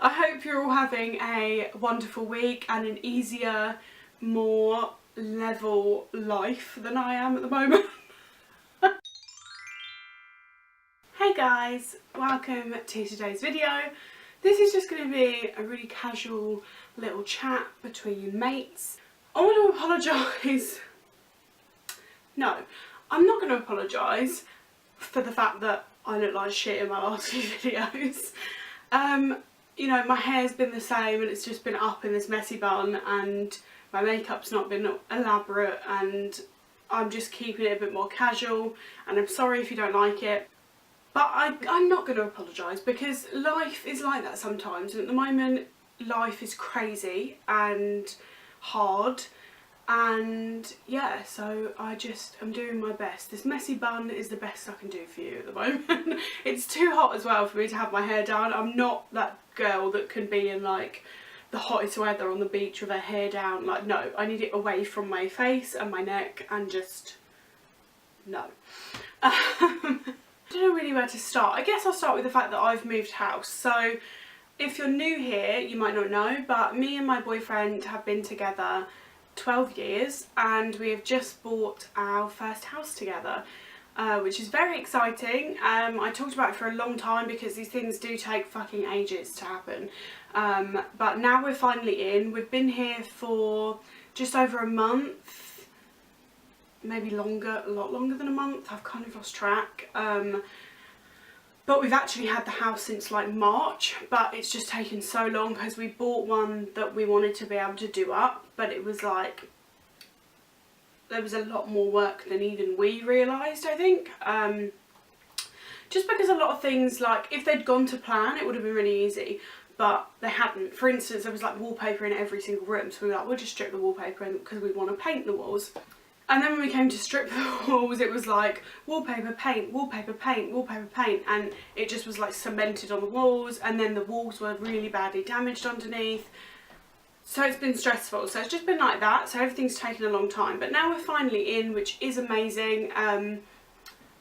I hope you're all having a wonderful week and an easier, more level life than I am at the moment. Hey guys, welcome to today's video. This is just going to be a really casual little chat between mates. I want to apologise. No, I'm not going to apologise for the fact that I look like shit in my last few videos. You know, my hair's been the same and it's just been up in this messy bun, and my makeup's not been elaborate, and I'm just keeping it a bit more casual, and I'm sorry if you don't like it. But I'm not going to apologise, because life is like that sometimes, and at the moment life is crazy and hard, and yeah, so I'm doing my best. This messy bun is the best I can do for you at the moment. It's too hot as well for me to have my hair down. I'm not that girl that can be in like the hottest weather on the beach with her hair down. Like, no, I need it away from my face and my neck, and just no. I don't know really where to start. I guess I'll start with the fact that I've moved house. So if you're new here, you might not know, but me and my boyfriend have been together 12 years, and we have just bought our first house together, which is very exciting. I talked about it for a long time because these things do take fucking ages to happen, but now we're finally in. We've been here for just over a month, maybe longer, a lot longer than a month. I've kind of lost track. But we've actually had the house since like March, but it's just taken so long because we bought one that we wanted to be able to do up, but it was like, there was a lot more work than even we realised, I think. Just because a lot of things, like if they'd gone to plan, it would have been really easy, but they hadn't. For instance, there was like wallpaper in every single room, so we were like, we'll just strip the wallpaper because we want to paint the walls. And then when we came to strip the walls, it was like wallpaper, paint, wallpaper, paint, wallpaper, paint, and it just was like cemented on the walls, and then the walls were really badly damaged underneath. So it's been stressful. So it's just been like that. So everything's taken a long time. But now we're finally in, which is amazing. And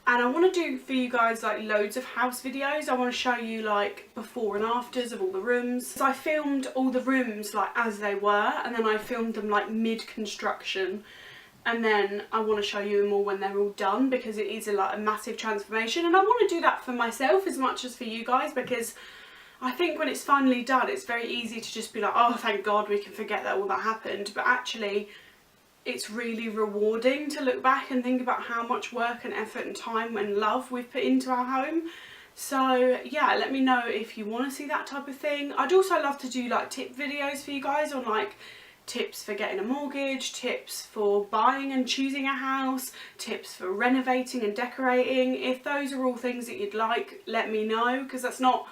I want to do for you guys like loads of house videos. I want to show you like before and afters of all the rooms. So I filmed all the rooms like as they were, and then I filmed them like mid-construction. And then I want to show you them all when they're all done, because it is a massive transformation, and I want to do that for myself as much as for you guys, because I think when it's finally done, it's very easy to just be like, oh thank God, we can forget that all that happened. But actually it's really rewarding to look back and think about how much work and effort and time and love we've put into our home. So yeah, let me know if you want to see that type of thing. I'd also love to do like tip videos for you guys on like tips for getting a mortgage, tips for buying and choosing a house, tips for renovating and decorating. If those are all things that you'd like, let me know, because that's not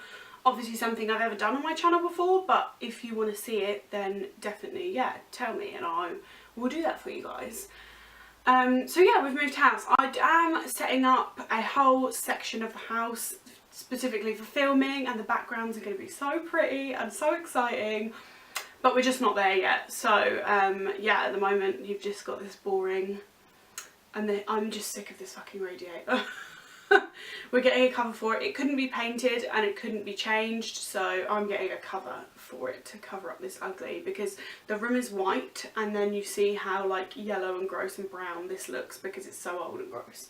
obviously something I've ever done on my channel before, but if you want to see it, then definitely, yeah, tell me and I will do that for you guys. So yeah, we've moved house. I am setting up a whole section of the house specifically for filming, and the backgrounds are going to be so pretty and so exciting. But we're just not there yet, so yeah, at the moment you've just got this boring, and I'm just sick of this fucking radiator. We're getting a cover for it. It couldn't be painted and it couldn't be changed, so I'm getting a cover for it to cover up this ugly, because the room is white and then you see how like yellow and gross and brown this looks because it's so old and gross.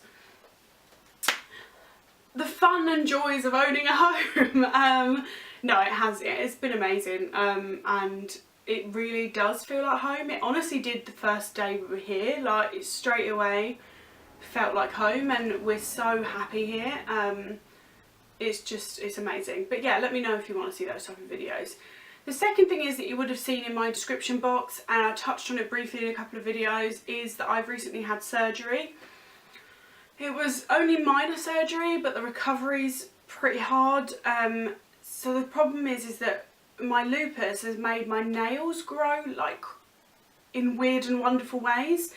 The fun and joys of owning a home. No, it's been amazing, and it really does feel like home. It honestly did the first day we were here, like it straight away felt like home, and we're so happy here. It's amazing. But yeah, let me know if you want to see those type of videos. The second thing is that you would have seen in my description box, and I touched on it briefly in a couple of videos, is that I've recently had surgery. It was only minor surgery, but the recovery's pretty hard. So the problem is that my lupus has made my nails grow like in weird and wonderful ways,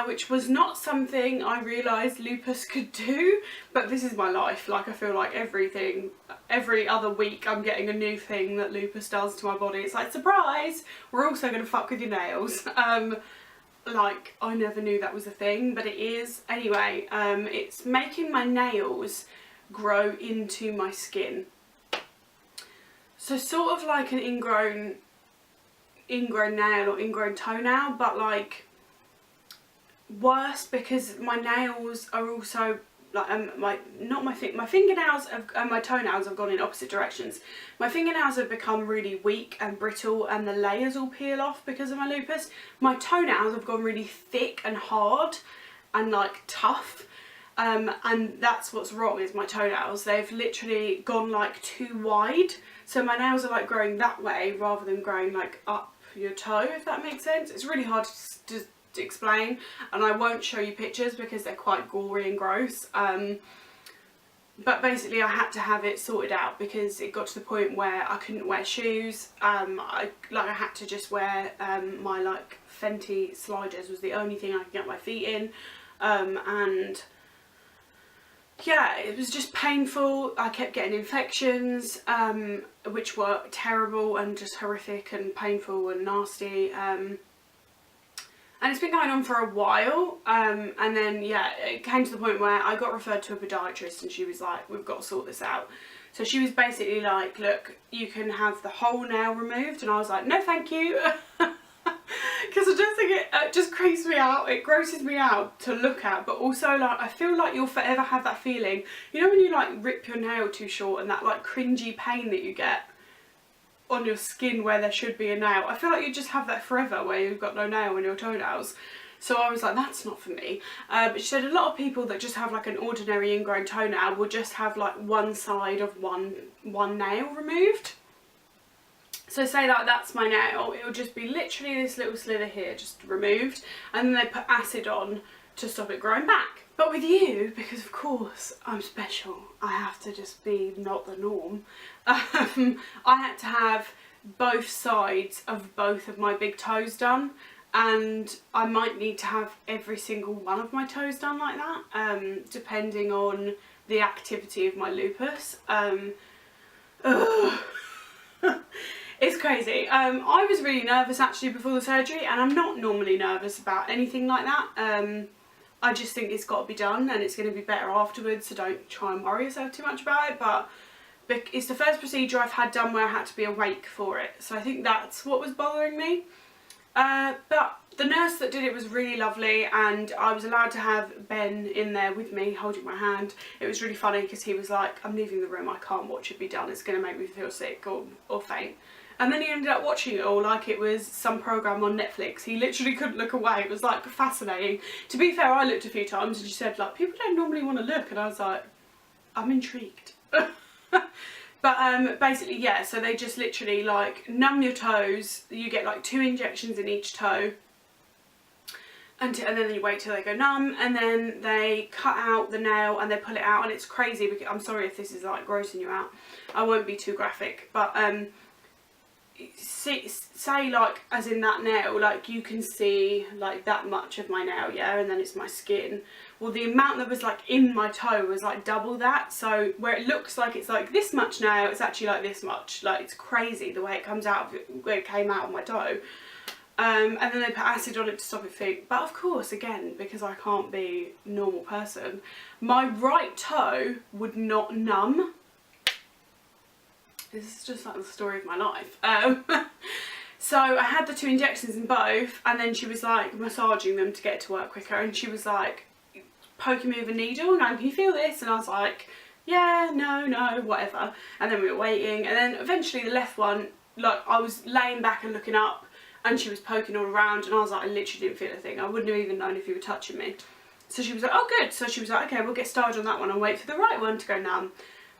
which was not something I realised lupus could do, but this is my life. Like, I feel like every other week I'm getting a new thing that lupus does to my body. It's like, surprise, we're also going to fuck with your nails. Like, I never knew that was a thing, but it is. Anyway, it's making my nails grow into my skin. So sort of like an ingrown nail or ingrown toenail, but like worse, because my nails are also like my fingernails and my toenails have gone in opposite directions. My fingernails have become really weak and brittle and the layers all peel off because of my lupus. My toenails have gone really thick and hard and like tough, and that's what's wrong, is my toenails. They've literally gone like too wide, so my nails are like growing that way rather than growing like up your toe, if that makes sense. It's really hard to explain, and I won't show you pictures because they're quite gory and gross, but basically I had to have it sorted out because it got to the point where I couldn't wear shoes. I had to just wear my like Fenty sliders was the only thing I could get my feet in, and yeah, it was just painful. I kept getting infections, which were terrible and just horrific and painful and nasty. And it's been going on for a while, and then yeah, it came to the point where I got referred to a podiatrist, and she was like, we've got to sort this out. So she was basically like, look, you can have the whole nail removed, and I was like, no thank you, because I just think it just creeps me out, it grosses me out to look at, but also like I feel like you'll forever have that feeling, you know when you like rip your nail too short and that like cringy pain that you get on your skin where there should be a nail. I feel like you just have that forever where you've got no nail in your toenails. So I was like, that's not for me. But she said a lot of people that just have like an ordinary ingrown toenail will just have like one side of one nail removed. So say like that's my nail, it'll just be literally this little slither here just removed, and then they put acid on to stop it growing back. But with you, because of course I'm special, I have to just be not the norm. I had to have both sides of both of my big toes done, and I might need to have every single one of my toes done like that, depending on the activity of my lupus. It's crazy. I was really nervous actually before the surgery, and I'm not normally nervous about anything like that. I just think it's got to be done and it's going to be better afterwards, so don't try and worry yourself too much about it. But it's the first procedure I've had done where I had to be awake for it, so I think that's what was bothering me. But the nurse that did it was really lovely, and I was allowed to have Ben in there with me holding my hand. It was really funny because he was like, I'm leaving the room, I can't watch it be done, it's going to make me feel sick or faint. And then he ended up watching it all like it was some programme on Netflix. He literally couldn't look away. It was like fascinating. To be fair, I looked a few times and she said like, people don't normally want to look, and I was like, I'm intrigued. But basically yeah, so they just literally like numb your toes. You get like 2 injections in each toe, and then you wait till they go numb, and then they cut out the nail and they pull it out, and it's crazy because I'm sorry if this is like grossing you out. I won't be too graphic, but say like as in that nail, like you can see like that much of my nail, yeah, and then it's my skin. Well, the amount that was like in my toe was like double that, so where it looks like it's like this much nail, it's actually like this much. Like it's crazy the way it comes out of it, where it came out of my toe. And then they put acid on it to stop it feeling. But of course, again, because I can't be a normal person, my right toe would not numb. This is just like the story of my life. So I had the 2 injections in both, and then she was like massaging them to get it to work quicker, and she was like poking me with a needle and going, can you feel this? And I was like, yeah, no, whatever. And then we were waiting, and then eventually the left one, like I was laying back and looking up, and she was poking all around, and I was like, I literally didn't feel a thing. I wouldn't have even known if you were touching me. So she was like, oh good. So she was like, okay, we'll get started on that one and wait for the right one to go numb.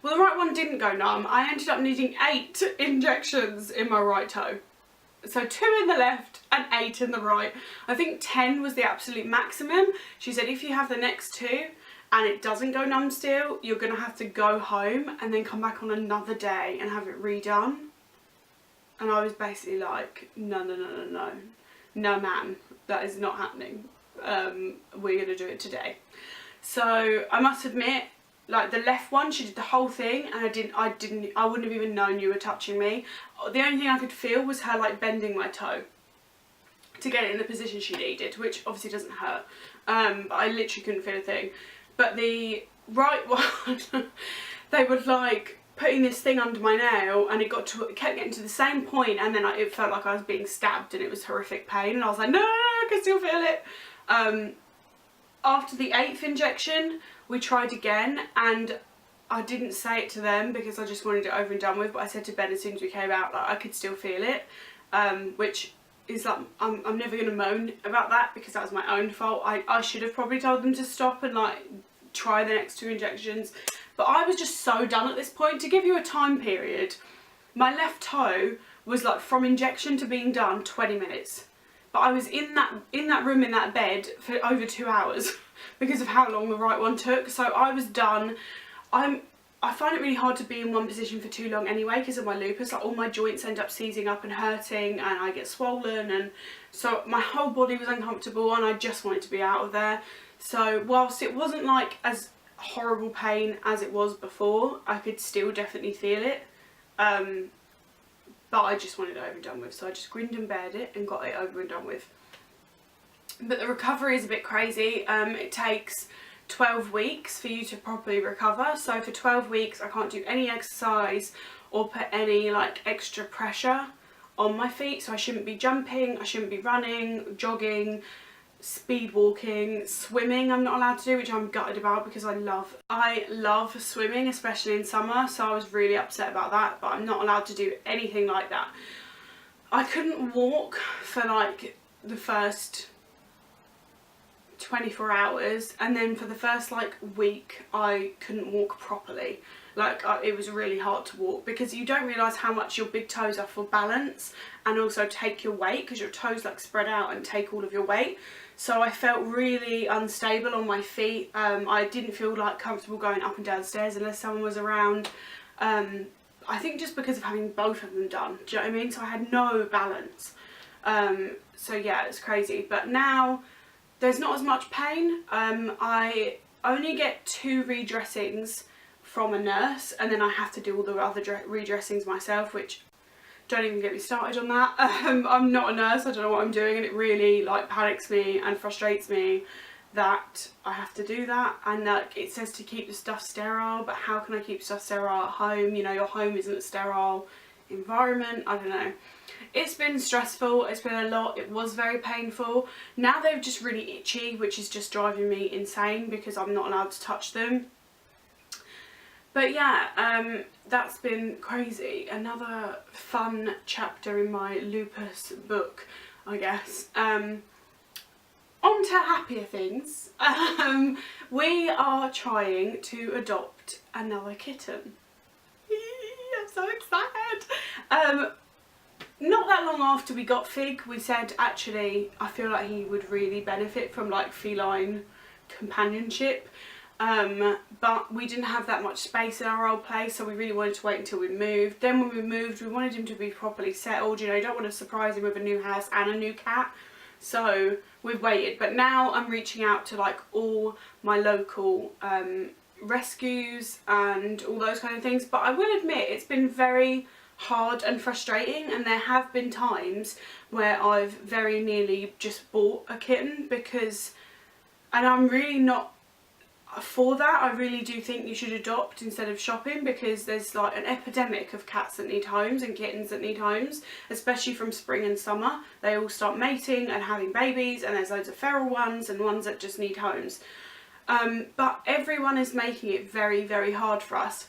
Well, the right one didn't go numb. I ended up needing 8 injections in my right toe. So 2 in the left and 8 in the right. I think 10 was the absolute maximum. She said if you have the next 2 and it doesn't go numb still, you're going to have to go home and then come back on another day and have it redone. And I was basically like, no, ma'am, that is not happening. We're going to do it today. So I must admit, like the left one, she did the whole thing, and I wouldn't have even known you were touching me. The only thing I could feel was her like bending my toe to get it in the position she needed, which obviously doesn't hurt. But I literally couldn't feel a thing. But the right one, they would like putting this thing under my nail, and it kept getting to the same point, and then it felt like I was being stabbed, and it was horrific pain, and I was like, no, I can still feel it. After the 8th injection, we tried again, and I didn't say it to them because I just wanted it over and done with, but I said to Ben as soon as we came out, like, I could still feel it, which is like, I'm never going to moan about that because that was my own fault. I should have probably told them to stop and like try the next 2 injections, but I was just so done at this point. To give you a time period, my left toe was like from injection to being done 20 minutes, but I was in that room in that bed for over 2 hours because of how long the right one took. So I was done. I find it really hard to be in one position for too long anyway because of my lupus. Like, all my joints end up seizing up and hurting, and I get swollen, and so my whole body was uncomfortable, and I just wanted to be out of there. So whilst it wasn't like as horrible pain as it was before, I could still definitely feel it, but I just wanted it over and done with, so I just grinned and bared it and got it over and done with. But the recovery is a bit crazy. It takes 12 weeks for you to properly recover. So for 12 weeks I can't do any exercise or put any like extra pressure on my feet. So I shouldn't be jumping, I shouldn't be running, jogging, speed walking, swimming I'm not allowed to do, which I'm gutted about because I love swimming, especially in summer, so I was really upset about that, but I'm not allowed to do anything like that. I couldn't walk for like the first 24 hours, and then for the first like week I couldn't walk properly. Like it was really hard to walk because you don't realise how much your big toes are for balance and also take your weight, because your toes like spread out and take all of your weight. So I felt really unstable on my feet. I didn't feel like comfortable going up and down the stairs unless someone was around. I think just because of having both of them done, do you know what I mean? So I had no balance. So yeah, it's crazy. But now there's not as much pain. I only get 2 redressings from a nurse, and then I have to do all the other redressings myself, which, don't even get me started on that. I'm not a nurse, I don't know what I'm doing, and it really like panics me and frustrates me that I have to do that. And like, it says to keep the stuff sterile, but how can I keep stuff sterile at home? You know, your home isn't a sterile environment. I don't know. It's been stressful, it's been a lot, it was very painful. Now they're just really itchy, which is just driving me insane because I'm not allowed to touch them. But yeah, that's been crazy. Another fun chapter in my lupus book, I guess. On to happier things. We are trying to adopt another kitten. I'm so excited. Not that long after we got Fig, we said actually I feel like he would really benefit from like feline companionship, but we didn't have that much space in our old place, so we really wanted to wait until we moved. Then when we moved, we wanted him to be properly settled, you know, you don't want to surprise him with a new house and a new cat, so we've waited. But now I'm reaching out to like all my local rescues and all those kind of things, but I will admit it's been very hard and frustrating, and there have been times where I've very nearly just bought a kitten because, and I'm really not for that. I really do think you should adopt instead of shopping, because there's like an epidemic of cats that need homes and kittens that need homes, especially from spring and summer. They all start mating and having babies, and there's loads of feral ones and ones that just need homes. But everyone is making it very, very hard for us.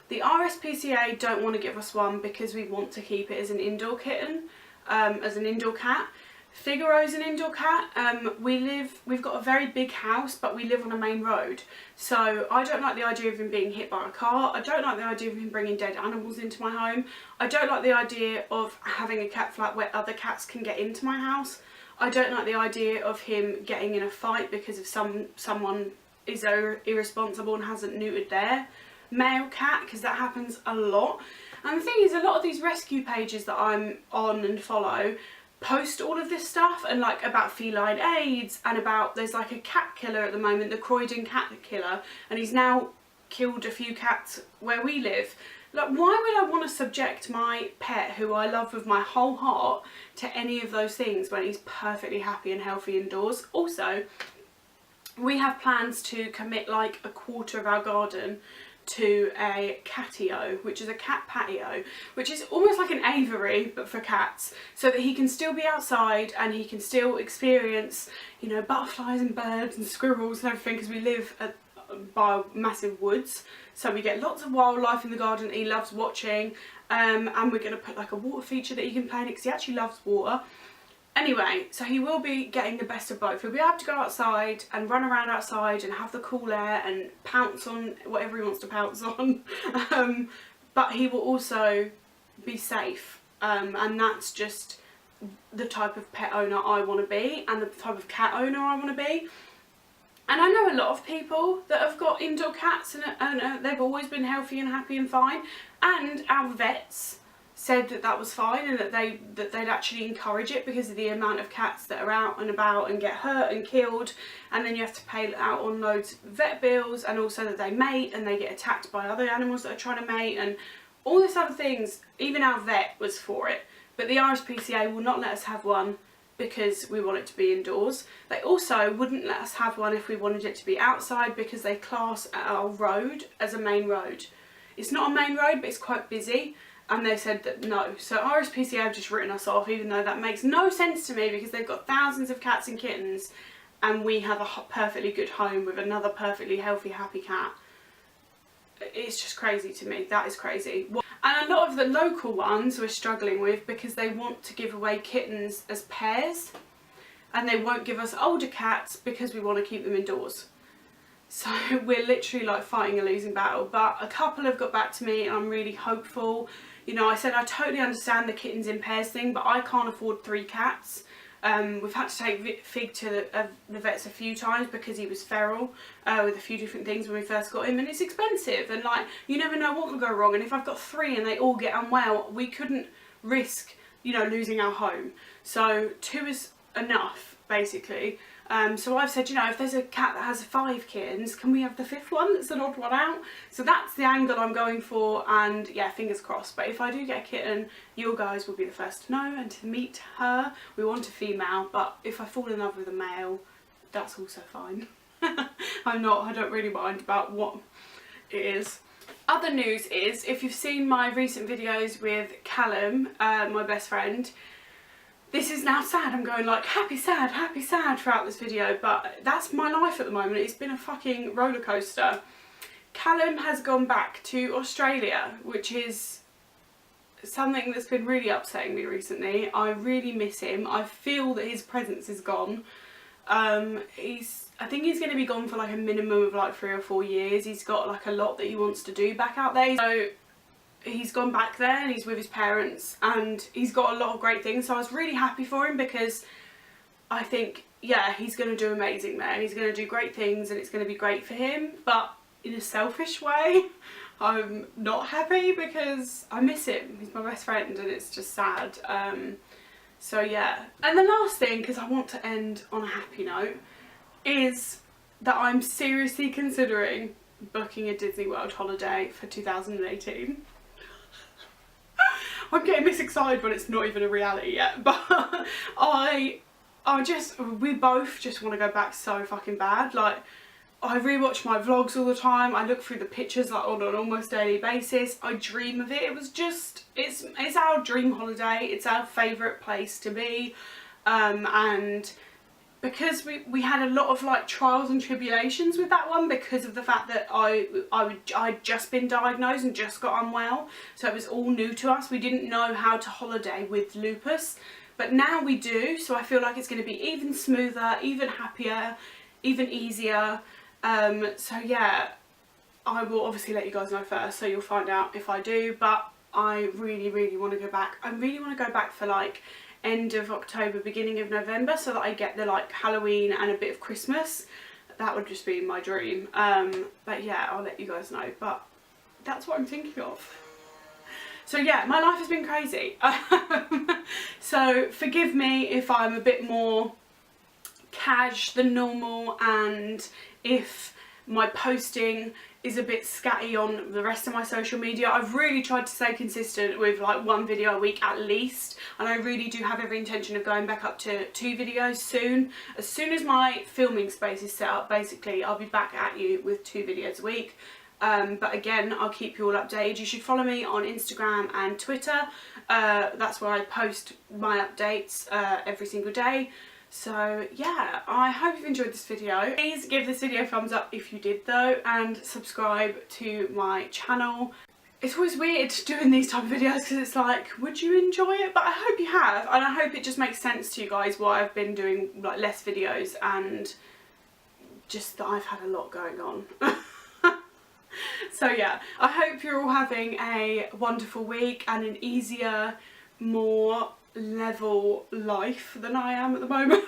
The RSPCA don't want to give us one because we want to keep it as an indoor kitten, as an indoor cat. Figaro's an indoor cat. We've got a very big house, but we live on a main road. So I don't like the idea of him being hit by a car. I don't like the idea of him bringing dead animals into my home. I don't like the idea of having a cat flat where other cats can get into my house. I don't like the idea of him getting in a fight because of someone is irresponsible and hasn't neutered their male cat, because that happens a lot. And the thing is, a lot of these rescue pages that I'm on and follow post all of this stuff, and like about feline AIDS, and about, there's like a cat killer at the moment, the Croydon cat killer, and he's now killed a few cats where we live. Like, why would I want to subject my pet, who I love with my whole heart, to any of those things when he's perfectly happy and healthy indoors? Also, we have plans to commit like a quarter of our garden to a catio, which is a cat patio, which is almost like an aviary but for cats, so that he can still be outside and he can still experience, you know, butterflies and birds and squirrels and everything, because we live by massive woods, so we get lots of wildlife in the garden that he loves watching. And we're going to put like a water feature that he can play in, because he actually loves water. Anyway, so he will be getting the best of both. He'll be able to go outside and run around outside and have the cool air and pounce on whatever he wants to pounce on. But he will also be safe. And that's just the type of pet owner I want to be, and the type of cat owner I want to be. And I know a lot of people that have got indoor cats and they've always been healthy and happy and fine. And our vets said that that was fine, and that they'd actually encourage it because of the amount of cats that are out and about and get hurt and killed, and then you have to pay out on loads of vet bills, and also that they mate and they get attacked by other animals that are trying to mate and all this other things. Even our vet was for it, but the RSPCA will not let us have one because we want it to be indoors. They also wouldn't let us have one if we wanted it to be outside, because they class our road as a main road. It's not a main road, but it's quite busy, and they said that no. So RSPCA have just written us off, even though that makes no sense to me, because they've got thousands of cats and kittens and we have a perfectly good home with another perfectly healthy, happy cat. It's just crazy to me. That is crazy. And a lot of the local ones we're struggling with, because they want to give away kittens as pairs, and they won't give us older cats because we want to keep them indoors. So we're literally like fighting a losing battle. But a couple have got back to me and I'm really hopeful. You know, I said I totally understand the kittens in pairs thing, but I can't afford 3 cats. We've had to take Fig to the vets a few times because he was feral with a few different things when we first got him, and it's expensive, and like, you never know what will go wrong. And if I've got 3 and they all get unwell, we couldn't risk, you know, losing our home. So 2 is enough, basically. So I've said, you know, if there's a cat that has 5 kittens, can we have the 5th one that's an odd one out? So that's the angle I'm going for, and yeah, fingers crossed. But if I do get a kitten, you guys will be the first to know and to meet her. We want a female, but if I fall in love with a male, that's also fine. I don't really mind about what it is. Other news is, if you've seen my recent videos with Callum, my best friend, this is now sad. I'm going like happy sad throughout this video, but that's my life at the moment. It's been a fucking roller coaster. Callum has gone back to Australia, which is something that's been really upsetting me recently. I really miss him. I feel that his presence is gone. I think he's going to be gone for like a minimum of like 3 or 4 years. He's got like a lot that he wants to do back out there. So he's gone back there and he's with his parents and he's got a lot of great things. So I was really happy for him, because I think, yeah, he's going to do amazing there and he's going to do great things and it's going to be great for him. But in a selfish way, I'm not happy because I miss him. He's my best friend and it's just sad. So yeah. And the last thing, because I want to end on a happy note, is that I'm seriously considering booking a Disney World holiday for 2018. I'm getting this excited when it's not even a reality yet, but we both just want to go back so fucking bad. Like, I rewatch my vlogs all the time. I look through the pictures like on an almost daily basis. I dream of it. It was just, it's our dream holiday. It's our favourite place to be, and because we had a lot of like trials and tribulations with that one, because of the fact that I'd just been diagnosed and just got unwell, so it was all new to us. We didn't know how to holiday with lupus, but now we do, so I feel like it's going to be even smoother, even happier, even easier. So yeah, I will obviously let you guys know first, so you'll find out if I do, but I really want to go back. I really want to go back for like end of October, beginning of November, so that I get the like Halloween and a bit of Christmas. That would just be my dream. But yeah, I'll let you guys know, but that's what I'm thinking of. So yeah, my life has been crazy. So forgive me if I'm a bit more cash than normal, and if my posting is a bit scatty on the rest of my social media. I've really tried to stay consistent with like 1 video a week at least, and I really do have every intention of going back up to 2 videos soon. As soon as my filming space is set up, basically I'll be back at you with 2 videos a week. But again, I'll keep you all updated. You should follow me on Instagram and Twitter. That's where I post my updates every single day. So yeah, I hope you've enjoyed this video. Please give this video a thumbs up if you did though, and subscribe to my channel. It's always weird doing these type of videos because it's like, would you enjoy it? But I hope you have, and I hope it just makes sense to you guys why I've been doing like less videos, and just that I've had a lot going on. So yeah, I hope you're all having a wonderful week and an easier, more level life than I am at the moment.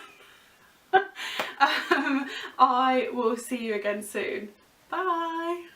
I will see you again soon. Bye!